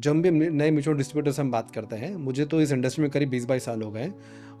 जब भी नए म्यूचुअल डिस्ट्रीब्यूटर से हम बात करते हैं, मुझे तो इस इंडस्ट्री में करीब 20-22 साल हो गए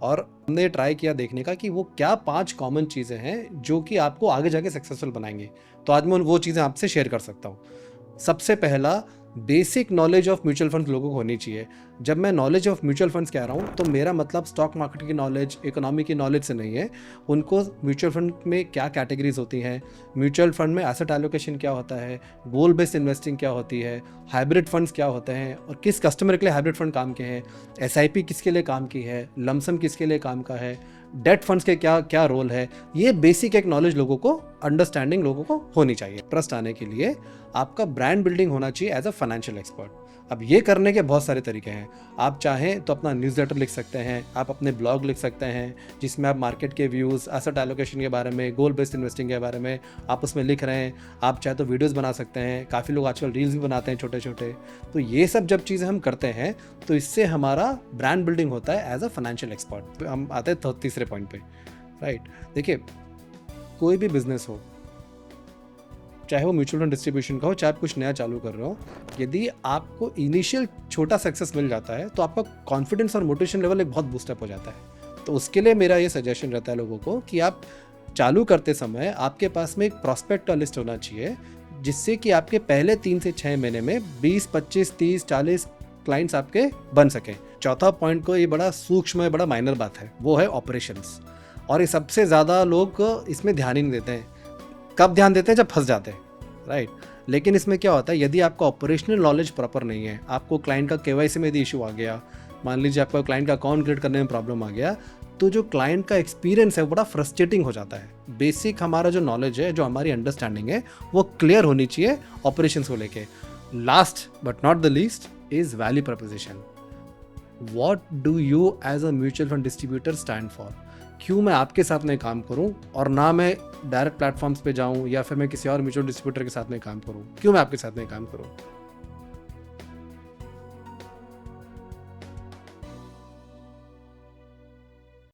और हमने ट्राई किया देखने का कि वो क्या 5 कॉमन चीज़ें हैं जो कि आपको आगे जाके सक्सेसफुल बनाएंगे। तो आज मैं वो चीज़ें आपसे शेयर कर सकता हूँ। सबसे पहला, basic knowledge of mutual funds लोगों को होनी चाहिए। जब मैं नॉलेज ऑफ म्यूचुअल फंड्स कह रहा हूँ तो मेरा मतलब स्टॉक मार्केट की नॉलेज, इकोनॉमी की नॉलेज से नहीं है। उनको म्यूचुअल फंड में क्या कैटेगरीज होती हैं, म्यूचुअल फंड में एसेट एलोकेशन क्या होता है, गोल बेस्ड इन्वेस्टिंग क्या होती है, हाइब्रिड फंड्स क्या होते हैं और किस कस्टमर के लिए हाइब्रिड फंड काम के हैं, एसआईपी किसके लिए काम की है, लमसम किसके लिए काम का है, डेट फंड्स के क्या क्या रोल है। ये बेसिक एक नॉलेज लोगों को, अंडरस्टैंडिंग लोगों को होनी चाहिए। ट्रस्ट आने के लिए आपका ब्रांड बिल्डिंग होना चाहिए एज अ फाइनेंशियल एक्सपर्ट। अब ये करने के बहुत सारे तरीके हैं। आप चाहें तो अपना न्यूज़लेटर लिख सकते हैं, आप अपने ब्लॉग लिख सकते हैं जिसमें आप मार्केट के व्यूज़, एसेट एलोकेशन के बारे में, गोल बेस्ड इन्वेस्टिंग के बारे में आप उसमें लिख रहे हैं। आप चाहे तो वीडियोस बना सकते हैं, काफ़ी लोग आजकल रील्स भी बनाते हैं छोटे छोटे। तो ये सब जब चीज़ें हम करते हैं तो इससे हमारा ब्रांड बिल्डिंग होता है एज अ फाइनेंशियल एक्सपर्ट। हम आते हैं तीसरे पॉइंट पे, राइट। देखिए, कोई भी बिजनेस हो, चाहे वो म्यूचुअल फंड डिस्ट्रीब्यूशन का हो, चाहे आप कुछ नया चालू कर रहे हो, यदि आपको इनिशियल छोटा सक्सेस मिल जाता है तो आपका कॉन्फिडेंस और मोटिवेशन लेवल एक बहुत बूस्टअप हो जाता है। तो उसके लिए मेरा ये सजेशन रहता है लोगों को कि आप चालू करते समय आपके पास में एक प्रॉस्पेक्ट लिस्ट होना चाहिए, जिससे कि आपके पहले 3 से 6 महीने में 20, 25, 30, 40 क्लाइंट्स आपके बन सकें। चौथा पॉइंट को, ये बड़ा सूक्ष्म है, बड़ा माइनर बात है, वो है ऑपरेशंस। और ये सबसे ज़्यादा लोग इसमें ध्यान ही नहीं देते हैं। कब ध्यान देते हैं? जब फंस जाते हैं, राइट। लेकिन इसमें क्या होता है, यदि आपका ऑपरेशनल नॉलेज प्रॉपर नहीं है, आपको क्लाइंट का केवाईसी में यदि इशू आ गया, मान लीजिए आपका क्लाइंट का अकाउंट क्रिएट करने में प्रॉब्लम आ गया, तो जो क्लाइंट का एक्सपीरियंस है वो बड़ा फ्रस्ट्रेटिंग हो जाता है। बेसिक हमारा जो नॉलेज है, जो हमारी अंडरस्टैंडिंग है, वो क्लियर होनी चाहिए ऑपरेशंस को लेके। Last but not the least is value proposition. What do you as a mutual fund distributor stand for? क्यों मैं आपके साथ में काम करूं और ना मैं डायरेक्ट प्लेटफॉर्म्स पे जाऊं या फिर मैं किसी और म्यूचुअल डिस्ट्रीब्यूटर के साथ में काम करूं? क्यों मैं आपके साथ में काम करूं?